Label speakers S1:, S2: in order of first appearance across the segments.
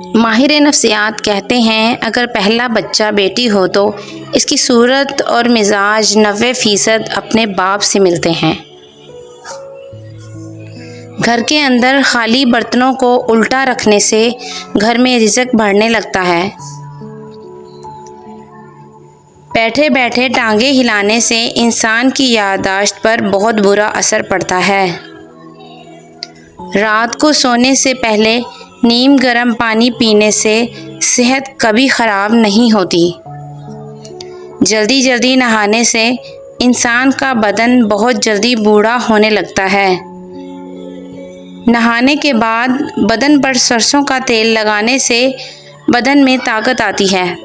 S1: ماہر نفسیات کہتے ہیں اگر پہلا بچہ بیٹی ہو تو اس کی صورت اور مزاج 90% اپنے باپ سے ملتے ہیں۔ گھر کے اندر خالی برتنوں کو الٹا رکھنے سے گھر میں رزق بڑھنے لگتا ہے۔ بیٹھے بیٹھے ٹانگیں ہلانے سے انسان کی یادداشت پر بہت برا اثر پڑتا ہے۔ رات کو سونے سے پہلے نیم گرم پانی پینے سے صحت کبھی خراب نہیں ہوتی۔ جلدی جلدی نہانے سے انسان کا بدن بہت جلدی بوڑھا ہونے لگتا ہے۔ نہانے کے بعد بدن پر سرسوں کا تیل لگانے سے بدن میں طاقت آتی ہے۔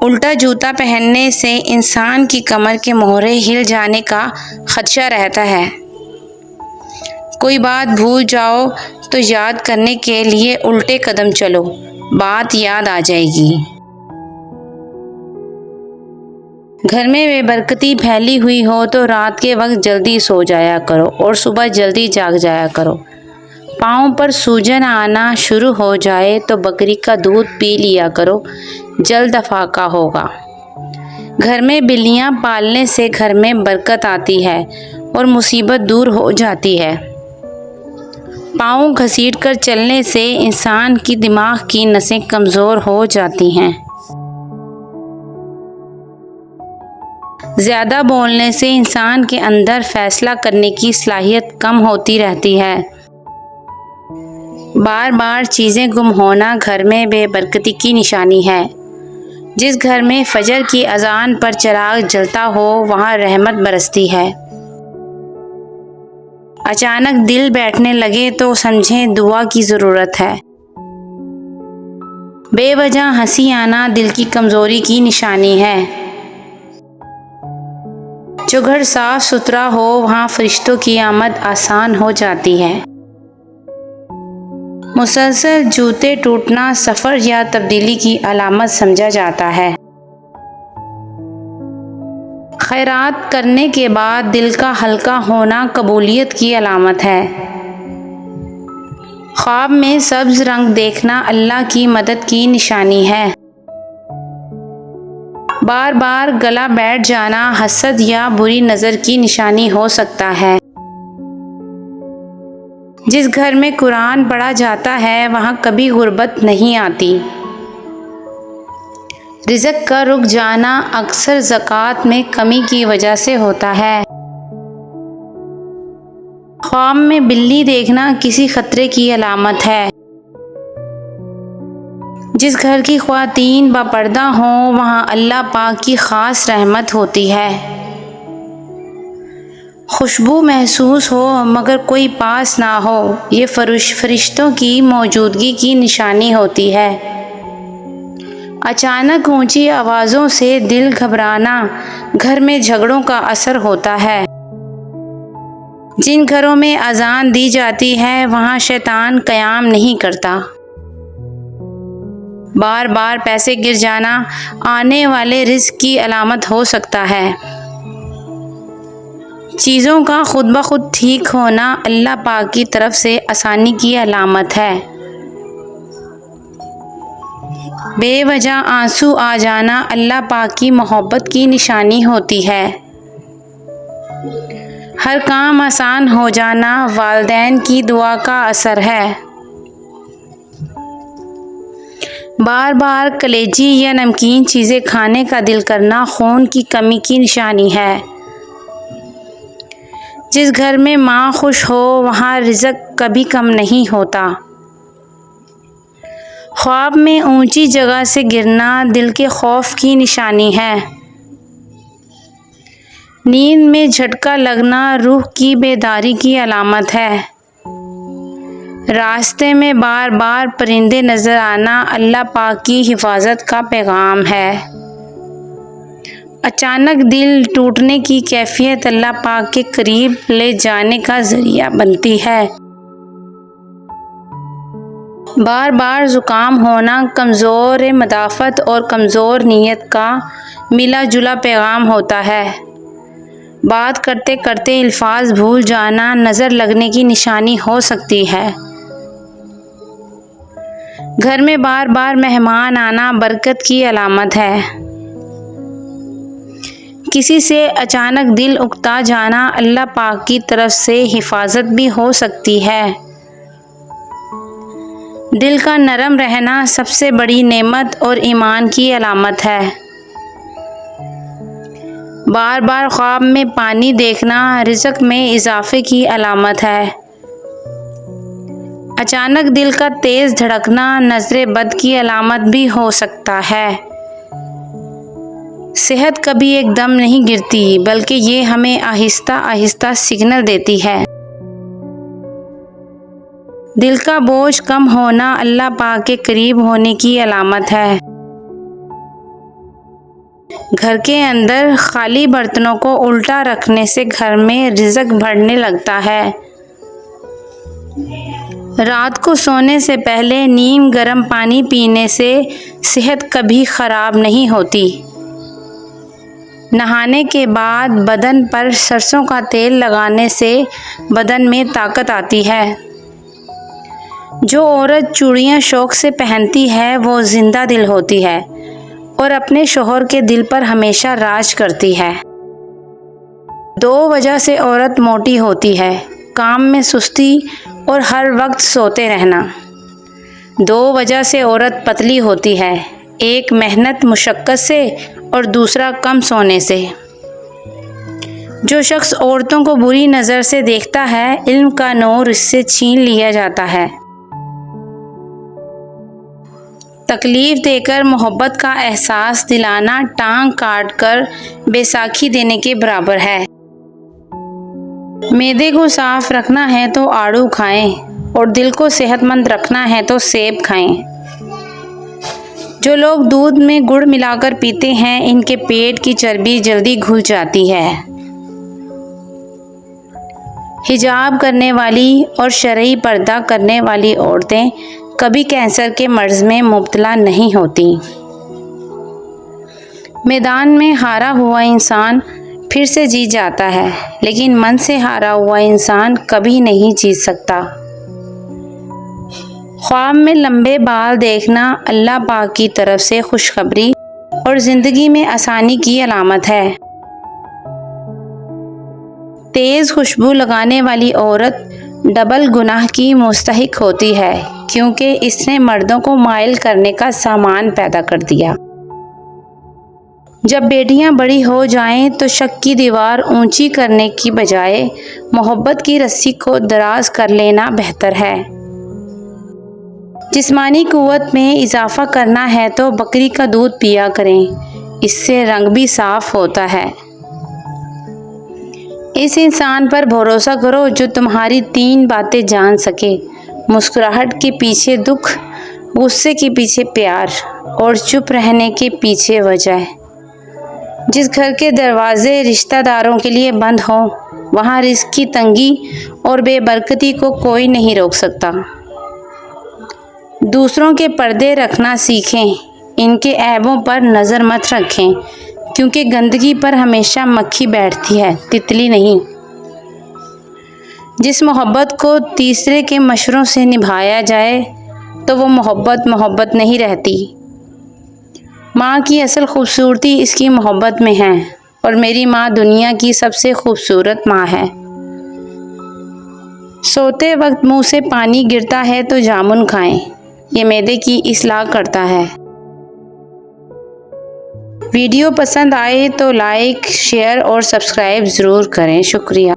S1: الٹا جوتا پہننے سے انسان کی کمر کے موہرے ہل جانے کا خدشہ رہتا ہے۔ کوئی بات بھول جاؤ تو یاد کرنے کے لیے الٹے قدم چلو، بات یاد آ جائے گی۔ گھر میں بے برکتی پھیلی ہوئی ہو تو رات کے وقت جلدی سو جایا کرو اور صبح جلدی جاگ جایا کرو۔ پاؤں پر سوجن آنا شروع ہو جائے تو بکری کا دودھ پی لیا کرو، جلد افاقہ ہوگا۔ گھر میں بلیاں پالنے سے گھر میں برکت آتی ہے اور مصیبت دور ہو جاتی ہے۔ پاؤں گھسیٹ کر چلنے سے انسان کی دماغ کی نسیں کمزور ہو جاتی ہیں۔ زیادہ بولنے سے انسان کے اندر فیصلہ کرنے کی صلاحیت کم ہوتی رہتی ہے۔ بار بار چیزیں گم ہونا گھر میں بے برکتی کی نشانی ہے۔ جس گھر میں فجر کی اذان پر چراغ جلتا ہو وہاں رحمت برستی ہے۔ اچانک دل بیٹھنے لگے تو سمجھیں دعا کی ضرورت ہے۔ بے وجہ ہنسی آنا دل کی کمزوری کی نشانی ہے۔ جو گھر صاف ستھرا ہو وہاں فرشتوں کی آمد آسان ہو جاتی ہے۔ مسلسل جوتے ٹوٹنا سفر یا تبدیلی کی علامت سمجھا جاتا ہے۔ خیرات کرنے کے بعد دل کا ہلکا ہونا قبولیت کی علامت ہے۔ خواب میں سبز رنگ دیکھنا اللہ کی مدد کی نشانی ہے۔ بار بار گلا بیٹھ جانا حسد یا بری نظر کی نشانی ہو سکتا ہے۔ جس گھر میں قرآن پڑھا جاتا ہے وہاں کبھی غربت نہیں آتی۔ رزق کا رک جانا اکثر زکوٰۃ میں کمی کی وجہ سے ہوتا ہے۔ خواب میں بلی دیکھنا کسی خطرے کی علامت ہے۔ جس گھر کی خواتین باپردہ ہوں وہاں اللہ پاک کی خاص رحمت ہوتی ہے۔ خوشبو محسوس ہو مگر کوئی پاس نہ ہو یہ فرشتوں کی موجودگی کی نشانی ہوتی ہے۔ اچانک اونچی آوازوں سے دل گھبرانا گھر میں جھگڑوں کا اثر ہوتا ہے۔ جن گھروں میں اذان دی جاتی ہے وہاں شیطان قیام نہیں کرتا۔ بار بار پیسے گر جانا آنے والے رزق کی علامت ہو سکتا ہے۔ چیزوں کا خود بخود ٹھیک ہونا اللہ پاک کی طرف سے آسانی کی علامت ہے۔ بے وجہ آنسو آ جانا اللہ پاک کی محبت کی نشانی ہوتی ہے۔ ہر کام آسان ہو جانا والدین کی دعا کا اثر ہے۔ بار بار کلیجی یا نمکین چیزیں کھانے کا دل کرنا خون کی کمی کی نشانی ہے۔ جس گھر میں ماں خوش ہو وہاں رزق کبھی کم نہیں ہوتا۔ خواب میں اونچی جگہ سے گرنا دل کے خوف کی نشانی ہے۔ نیند میں جھٹکا لگنا روح کی بیداری کی علامت ہے۔ راستے میں بار بار پرندے نظر آنا اللہ پاک کی حفاظت کا پیغام ہے۔ اچانک دل ٹوٹنے کی کیفیت اللہ پاک کے قریب لے جانے کا ذریعہ بنتی ہے۔ بار بار زکام ہونا کمزور مدافعت اور کمزور نیت کا ملا جلا پیغام ہوتا ہے۔ بات کرتے کرتے الفاظ بھول جانا نظر لگنے کی نشانی ہو سکتی ہے۔ گھر میں بار بار مہمان آنا برکت کی علامت ہے۔ کسی سے اچانک دل اکتا جانا اللہ پاک کی طرف سے حفاظت بھی ہو سکتی ہے۔ دل کا نرم رہنا سب سے بڑی نعمت اور ایمان کی علامت ہے۔ بار بار خواب میں پانی دیکھنا رزق میں اضافے کی علامت ہے۔ اچانک دل کا تیز دھڑکنا نظر بد کی علامت بھی ہو سکتا ہے۔ صحت کبھی ایک دم نہیں گرتی بلکہ یہ ہمیں آہستہ آہستہ سگنل دیتی ہے۔ دل کا بوجھ کم ہونا اللہ پاک کے قریب ہونے کی علامت ہے۔ گھر کے اندر خالی برتنوں کو الٹا رکھنے سے گھر میں رزق بڑھنے لگتا ہے۔ رات کو سونے سے پہلے نیم گرم پانی پینے سے صحت کبھی خراب نہیں ہوتی۔ نہانے کے بعد بدن پر سرسوں کا تیل لگانے سے بدن میں طاقت آتی ہے۔ جو عورت چوڑیاں شوق سے پہنتی ہے وہ زندہ دل ہوتی ہے اور اپنے شوہر کے دل پر ہمیشہ راج کرتی ہے۔ 2 وجہ سے عورت موٹی ہوتی ہے: کام میں سستی اور ہر وقت سوتے رہنا۔ 2 وجہ سے عورت پتلی ہوتی ہے: ایک محنت مشقت سے اور دوسرا کم سونے سے۔ جو شخص عورتوں کو بری نظر سے دیکھتا ہے علم کا نور اس سے چھین لیا جاتا ہے۔ تکلیف دے کر محبت کا احساس دلانا ٹانگ کاٹ کر بیساکھی دینے کے برابر ہے۔ معدے کو صاف رکھنا ہے تو آڑو کھائیں اور دل کو صحت مند رکھنا ہے تو سیب کھائیں۔ جو لوگ دودھ میں گڑ ملا کر پیتے ہیں ان کے پیٹ کی چربی جلدی گھل جاتی ہے۔ حجاب کرنے والی اور شرعی پردہ کرنے والی عورتیں کبھی کینسر کے مرض میں مبتلا نہیں ہوتی۔ میدان میں ہارا ہوا انسان پھر سے جیت جاتا ہے لیکن من سے ہارا ہوا انسان کبھی نہیں جیت سکتا۔ خواب میں لمبے بال دیکھنا اللہ پاک کی طرف سے خوشخبری اور زندگی میں آسانی کی علامت ہے۔ تیز خوشبو لگانے والی عورت ڈبل گناہ کی مستحق ہوتی ہے کیونکہ اس نے مردوں کو مائل کرنے کا سامان پیدا کر دیا۔ جب بیٹیاں بڑی ہو جائیں تو شک کی دیوار اونچی کرنے کی بجائے محبت کی رسی کو دراز کر لینا بہتر ہے۔ جسمانی قوت میں اضافہ کرنا ہے تو بکری کا دودھ پیا کریں، اس سے رنگ بھی صاف ہوتا ہے۔ اس انسان پر بھروسہ کرو جو تمہاری 3 باتیں جان سکے: مسکراہٹ کے پیچھے دکھ، غصے کے پیچھے پیار اور چپ رہنے کے پیچھے وجہ۔ جس گھر کے دروازے رشتہ داروں کے لیے بند ہوں وہاں رزق کی تنگی اور بے برکتی کو کوئی نہیں روک سکتا۔ دوسروں کے پردے رکھنا سیکھیں، ان کے عیبوں پر نظر مت رکھیں کیونکہ گندگی پر ہمیشہ مکھی بیٹھتی ہے، تتلی نہیں۔ جس محبت کو تیسرے کے مشوروں سے نبھایا جائے تو وہ محبت نہیں رہتی۔ ماں کی اصل خوبصورتی اس کی محبت میں ہے اور میری ماں دنیا کی سب سے خوبصورت ماں ہے۔ سوتے وقت منہ سے پانی گرتا ہے تو جامن کھائیں، یہ معدے کی اصلاح کرتا ہے۔ ویڈیو پسند آئے تو لائک، شیئر اور سبسکرائب ضرور کریں۔ شکریہ۔